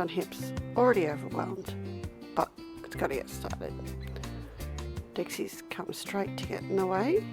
hip's already overwhelmed, but it's got to get started. Dixie's come straight to get in the way,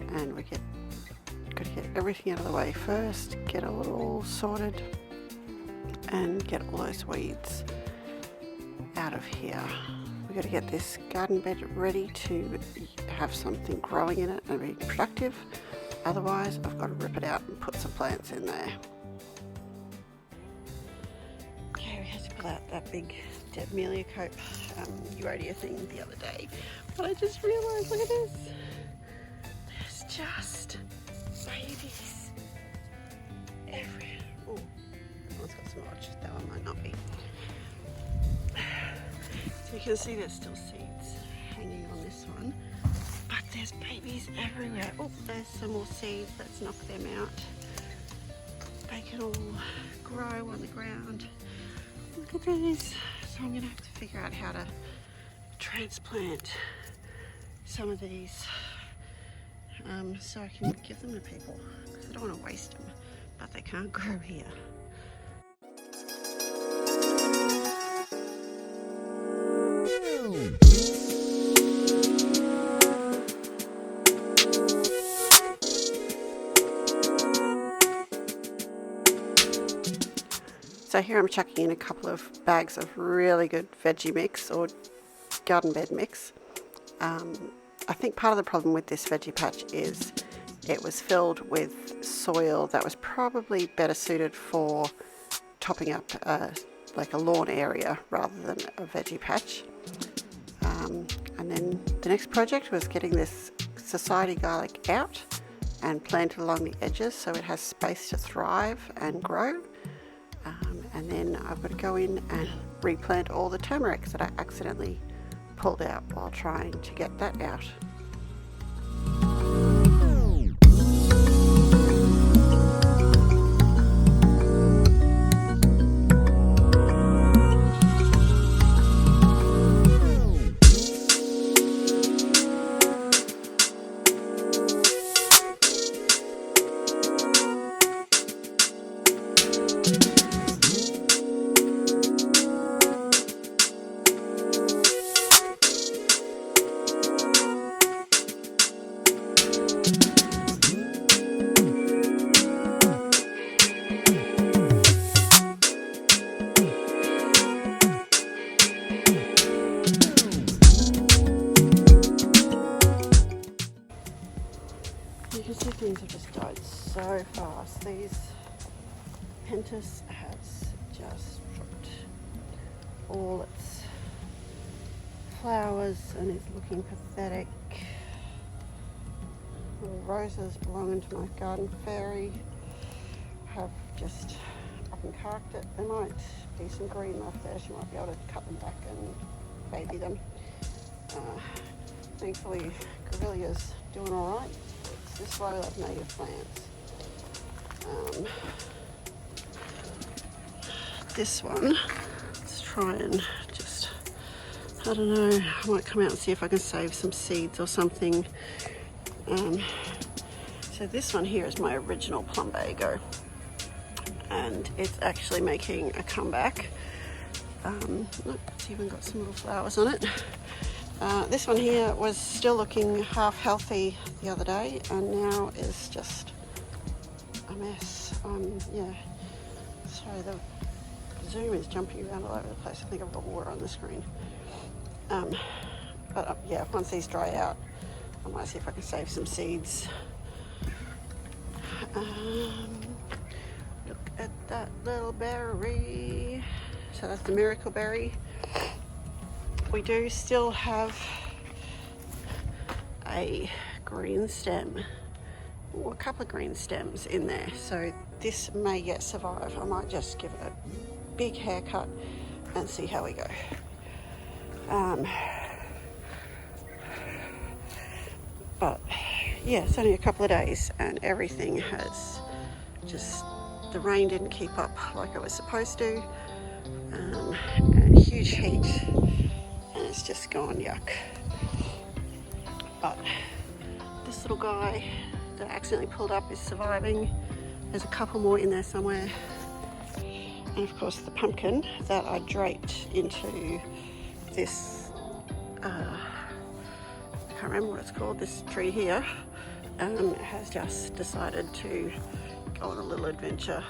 and got to get everything out of the way first, get it all sorted, and get all those weeds out of here. We've got to get this garden bed ready to have something growing in it and be productive. Otherwise, I've got to rip it out and put some plants in there. Okay, we had to pull out that big dead Amelia cope Euodia thing the other day. But I just realised, look at this. There's just babies everywhere. Oh, it's got some orange. That one might not be. So you can see there's still seeds hanging on this one. But there's babies everywhere. Oh, there's some more seeds. Let's knock them out. They can all grow on the ground. Look at these. So I'm going to have to figure out how to transplant some of these so I can give them to people, because I don't want to waste them, but they can't grow here. So here I'm chucking in a couple of bags of really good veggie mix or garden bed mix. I think part of the problem with this veggie patch is it was filled with soil that was probably better suited for topping up like a lawn area rather than a veggie patch. And then the next project was getting this society garlic out and planted along the edges so it has space to thrive and grow. And then I've got to go in and replant all the turmeric that I accidentally pulled out while trying to get that out. You can see things have just died so fast. These pentas has just dropped all its flowers and is looking pathetic. The roses belonging to my garden fairy have just up and carked it. There might be some green left there. She might be able to cut them back and baby them. Thankfully, Grevillea's doing all right. It's this row of native plants. This one, let's try and just, I don't know, I might come out and see if I can save some seeds or something. So this one here is my original plumbago, and it's actually making a comeback. Look, it's even got some little flowers on it. This one here was still looking half healthy the other day, and now is just a mess. Yeah, sorry, the zoom is jumping around all over the place. I think I've got water on the screen. But yeah, once these dry out, I might see if I can save some seeds. Look at that little berry. So that's the miracle berry. We do still have a green stem, or a couple of green stems in there, so this may yet survive. I might just give it a big haircut and see how we go. But yeah, it's only a couple of days and everything has just, the rain didn't keep up like it was supposed to, and huge heat, and it's just gone yuck. But this little guy that I accidentally pulled up is surviving. There's a couple more in there somewhere. And of course the pumpkin that I draped into this, I can't remember what it's called, this tree here, has just decided to go on a little adventure.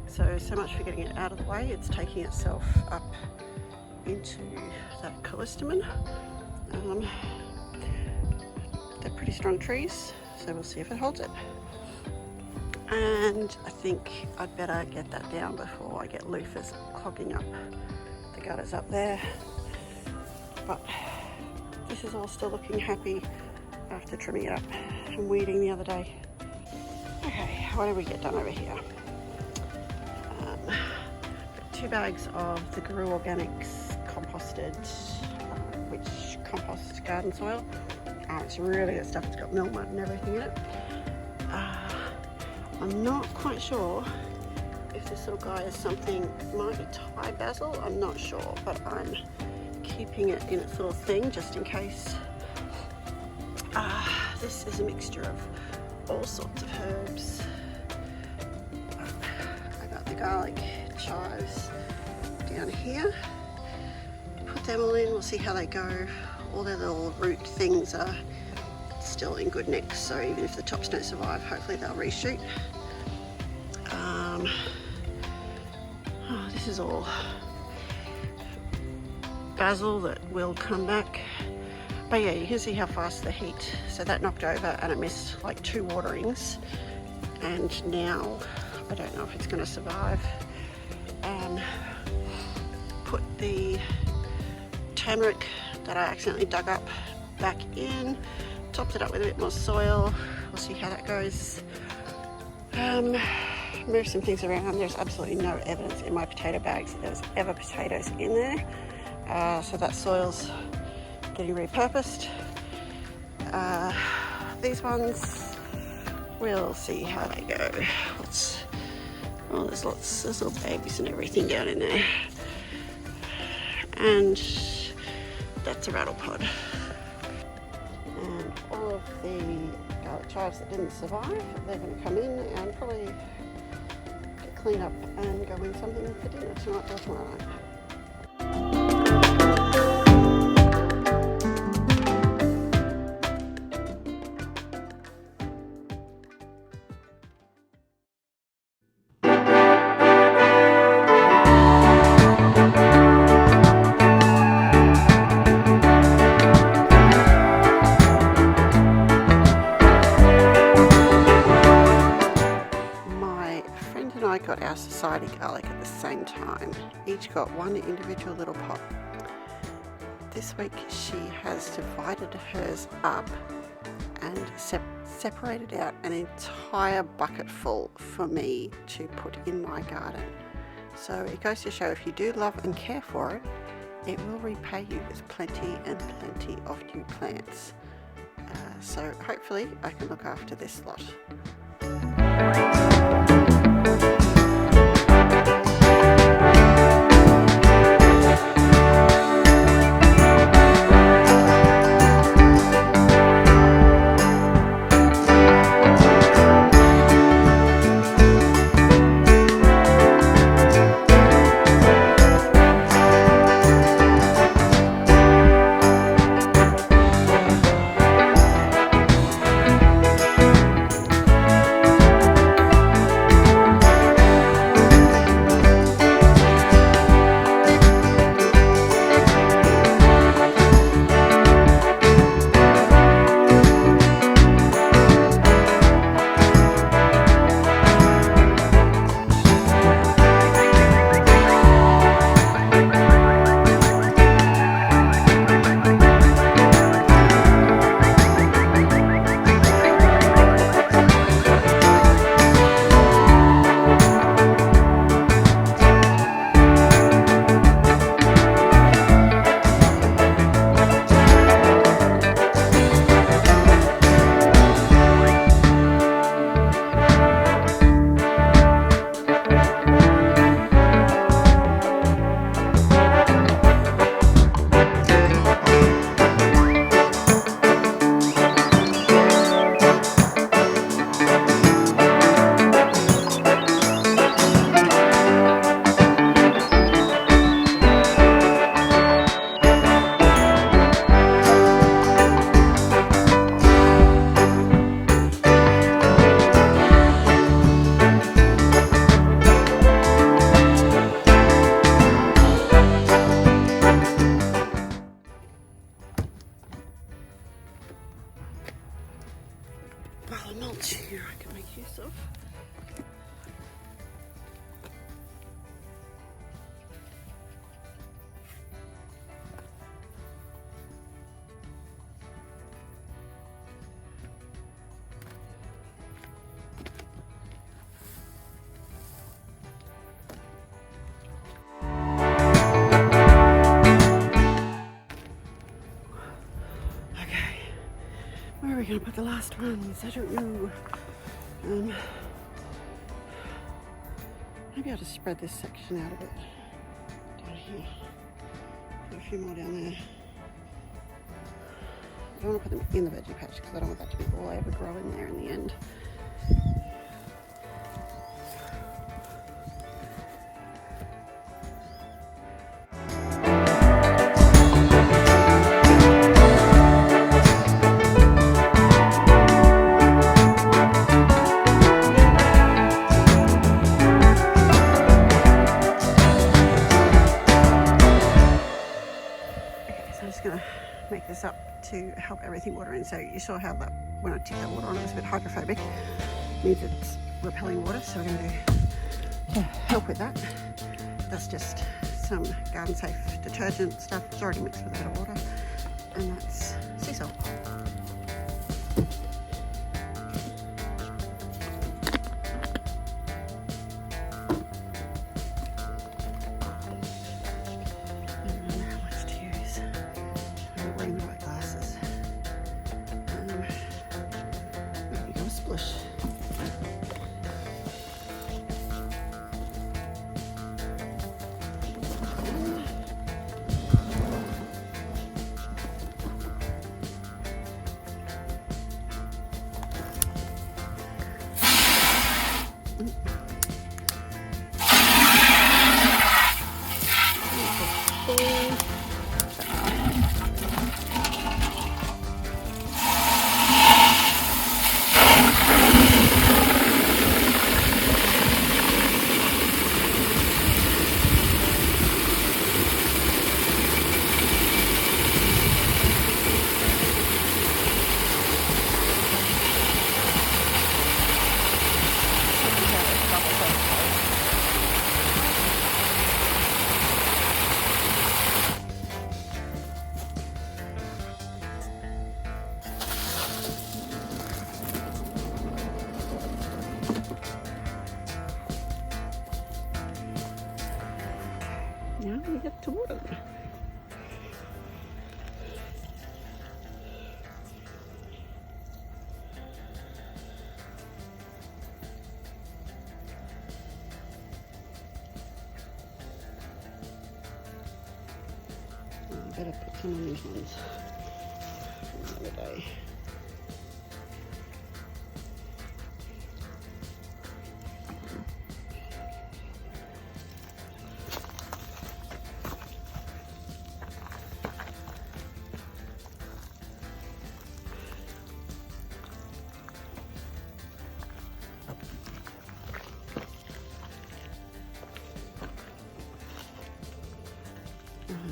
So much for getting it out of the way, it's taking itself up into that callistemon. They're pretty strong trees, so we'll see if it holds it. And I think I'd better get that down before I get loofahs clogging up the gutters up there. But this is all still looking happy after trimming it up and weeding the other day. Okay, what did we get done over here? Got 2 bags of the Guru Organics composted, which compost garden soil. It's really good stuff, it's got milk mud and everything in it. I'm not quite sure if this little guy is something, might be Thai basil, I'm not sure, but I'm keeping it in its little thing just in case. This is a mixture of all sorts of herbs. I got the garlic chives down here. Put them all in, we'll see how they go. All their little root things are still in good nick, so even if the tops don't survive, hopefully they'll reshoot. This is all basil that will come back. But yeah, you can see how fast the heat, so that knocked over and it missed like 2 waterings, and now I don't know if it's going to survive. Put the turmeric that I accidentally dug up back in, topped it up with a bit more soil. We'll see how that goes. Move some things around. There's absolutely no evidence in my potato bags that there's ever potatoes in there, so that soil's getting repurposed. These ones, we'll see how they go. There's little babies and everything down in there, and that's a rattle pod. And all of the garlic chives that didn't survive, they're going to come in and probably get cleaned up and go in something for dinner tonight or tomorrow night. Got our society garlic at the same time. Each got one individual little pot. This week she has divided hers up and separated out an entire bucket full for me to put in my garden. So it goes to show, if you do love and care for it, it will repay you with plenty and plenty of new plants. So hopefully I can look after this lot. going to put the last ones? I don't know. Maybe I'll just spread this section out a bit down here. Put a few more down there. I don't want to put them in the veggie patch because I don't want that to be all overgrow in there in the end. Make this up to help everything water in. So you saw how that when I tipped that water on, it was a bit hydrophobic. It means it's repelling water, so we're going to do to help with that. That's just some garden safe detergent stuff. It's already mixed with a bit of water, and that's sea salt. Now we get to water. I better put some on these ones for another day.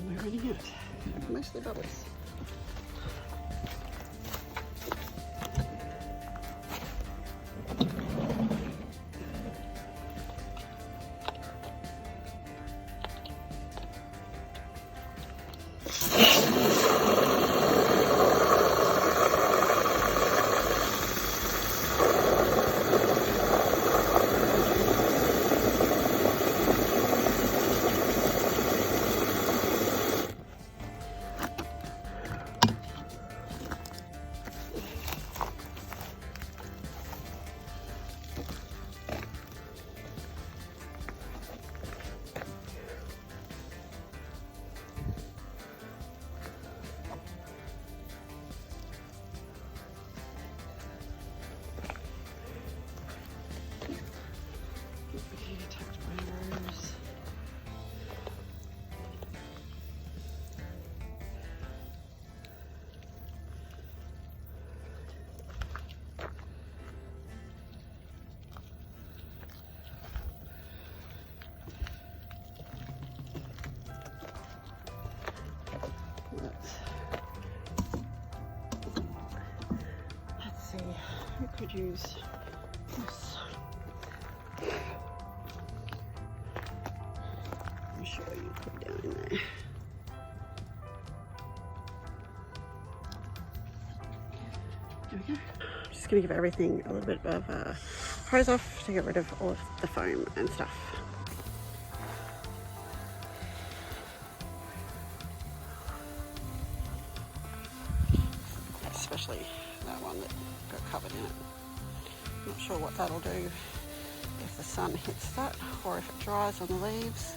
We're running out. Mostly bubbles. Let's see, we could use this. I'm sure you put it down in there. There we go. I'm just going to give everything a little bit of hose off to get rid of all of the foam and stuff. Especially that one. one that got covered in it. Not sure what that'll do if the sun hits that or if it dries on the leaves.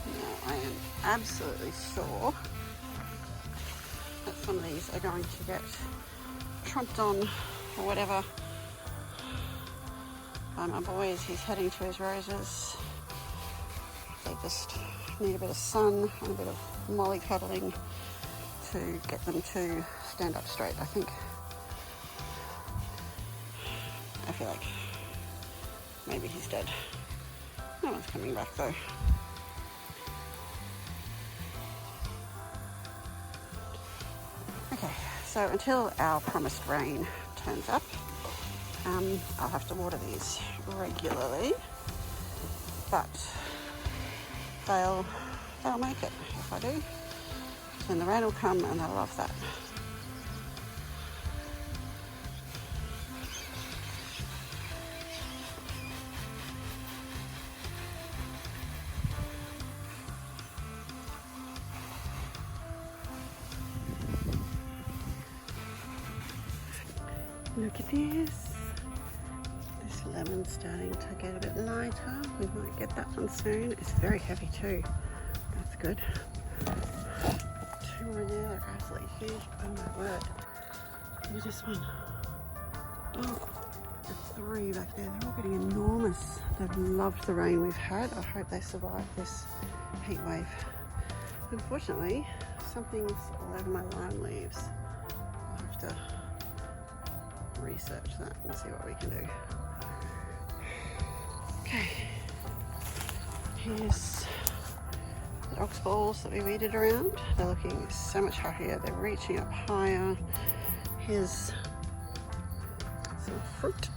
Now I am absolutely sure that some of these are going to get trumped on or whatever by my boy as he's heading to his roses. They just need a bit of sun and a bit of mollycoddling to get them to stand up straight, I think. I feel like maybe he's dead. No one's coming back though. Okay, so until our promised rain turns up, I'll have to water these regularly, but they'll make it if I do. Then the rain will come and they'll love that. Look at this. This lemon's starting to get a bit lighter. We might get that one soon. It's very heavy too. That's good. Two more in there. They're absolutely huge. Oh my word. Look at this one. Oh, the three back there. They're all getting enormous. They've loved the rain we've had. I hope they survive this heat wave. Unfortunately, something's all over my lime leaves. I'll have to research that and see what we can do. Okay, here's the ox balls that we weeded around. They're looking so much happier. They're reaching up higher. Here's some fruit.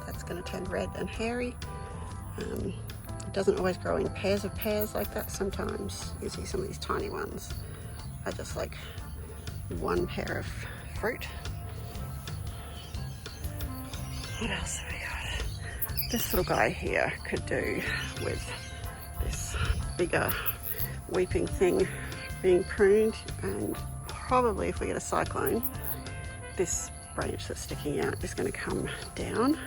That's going to turn red and hairy. It doesn't always grow in pairs of pears like that. Sometimes you see some of these tiny ones are just like one pair of fruit. What else have we got? This little guy here could do with this bigger weeping thing being pruned, and probably if we get a cyclone, this branch that's sticking out is going to come down.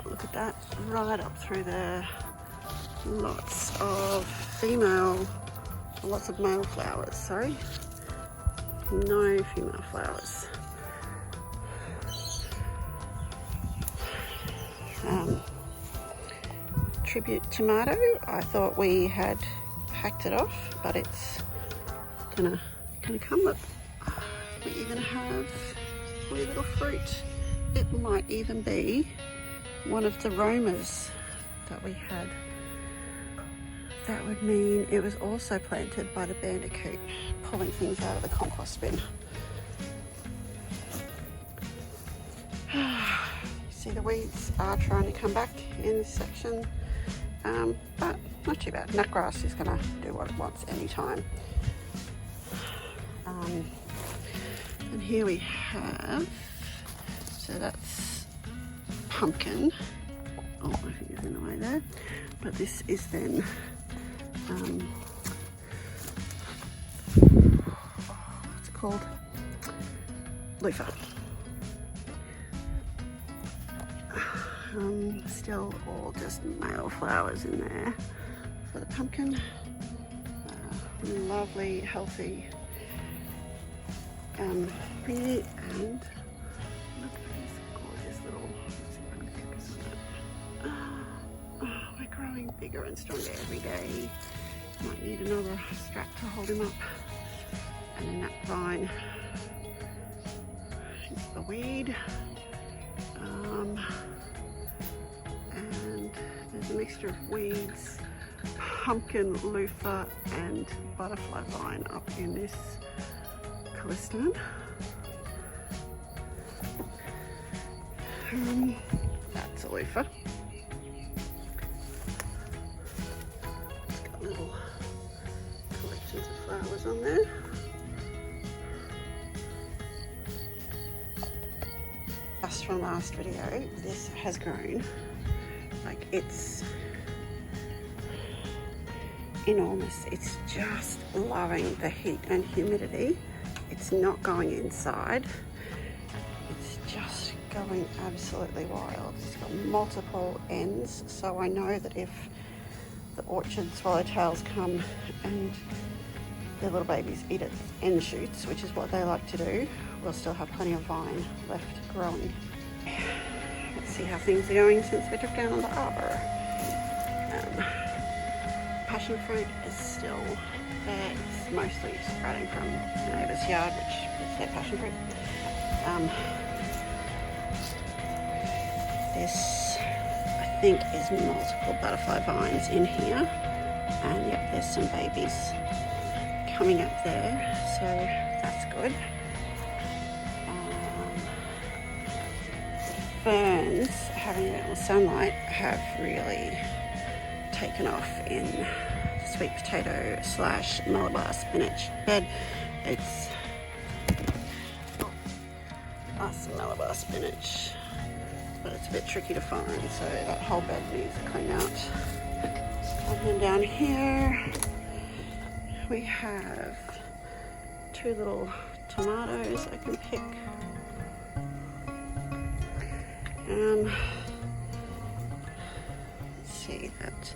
Look at that, right up through there. Lots of male flowers, sorry. No female flowers. Tribute tomato, I thought we had hacked it off, but it's gonna come up. We're gonna have wee little fruit. It might even be one of the romas that we had. That would mean it was also planted by the bandicoot, pulling things out of the compost bin. See, the weeds are trying to come back in this section, but not too bad. Nutgrass is going to do what it wants anytime. And here we have, so that's pumpkin. Oh, I think it's in the way there. But this is then what's it called? Loofah. Still all just male flowers in there for the pumpkin. Lovely, healthy, pretty, and look at this gorgeous little. Let's see if I can focus on that. Oh, we're growing bigger and stronger every day. Might need another strap to hold him up. And then that vine is the weed. And there's a mixture of weeds, pumpkin, loofah, and butterfly vine up in this callistemon. That's a loofah. It's got little collections of flowers on there. noticed from last video, this has grown. Like, it's enormous. It's just loving the heat and humidity. It's not going inside. It's just going absolutely wild. It's got multiple ends, so I know that if the orchard swallowtails come and their little babies eat its end shoots, which is what they like to do, we'll still have plenty of vine left growing. Let's see how things are going since we took down on the arbor. Passion fruit is still there. It's mostly sprouting from the neighbour's yard, which is their passion fruit. This, I think, is multiple butterfly vines in here, and yep, there's some babies coming up there, so that's good. The ferns, having a little sunlight, have really taken off in the sweet potato / Malabar spinach bed. It's that's Malabar spinach, but it's a bit tricky to find, so that whole bed needs a clean out. And then down here we have 2 little tomatoes I can pick. Let's see that.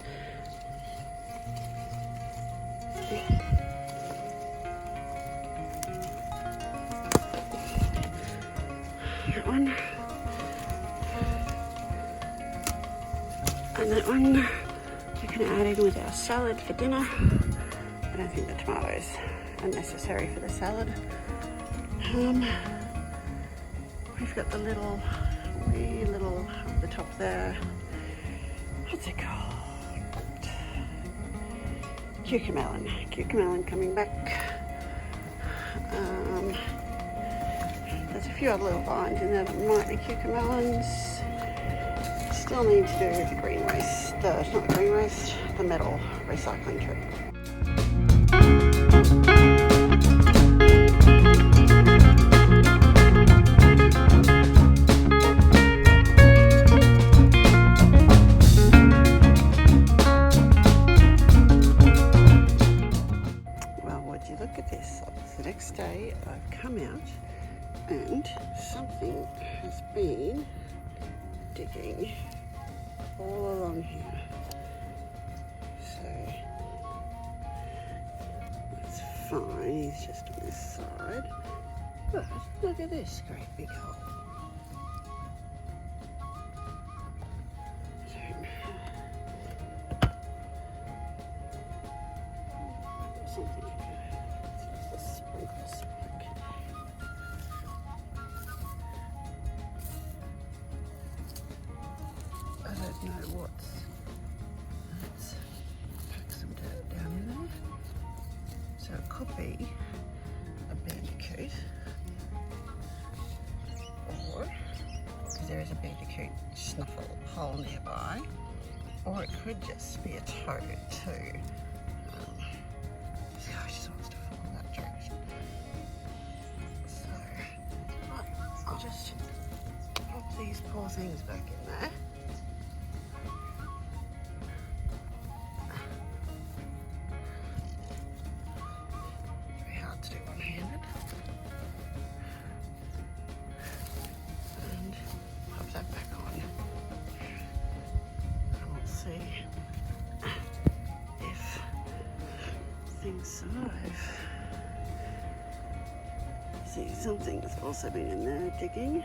That one. And that one we can add in with our salad for dinner. I don't think the tomatoes are necessary for the salad. We've got the little, wee little up the top there. What's it called? Cucamelon. Cucamelon coming back. There's a few other little vines in there that might be cucamelons. Still need to do the green waste, not the green waste, the metal recycling trip. Well, would you look at this? It's the next day. I've come out and something has been digging all along here. So that's fine, he's just on this side. But look at this great big hole. Something in here. It's just a sprinkle spike. I don't know what's. Let's pack some dirt down in there. So it could be a bandicoot, or because there is a bandicoot snuffle hole nearby, or it could just be a toad too. This guy just wants to follow that direction. So I'll just pop these poor things back in there. To do one-handed, and pop that back on, and we'll see if things survive. See, something's also been in there digging.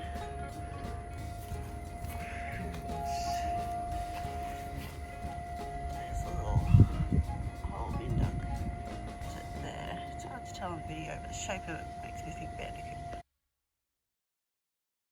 On video, but the shape of it makes me think bandicoot.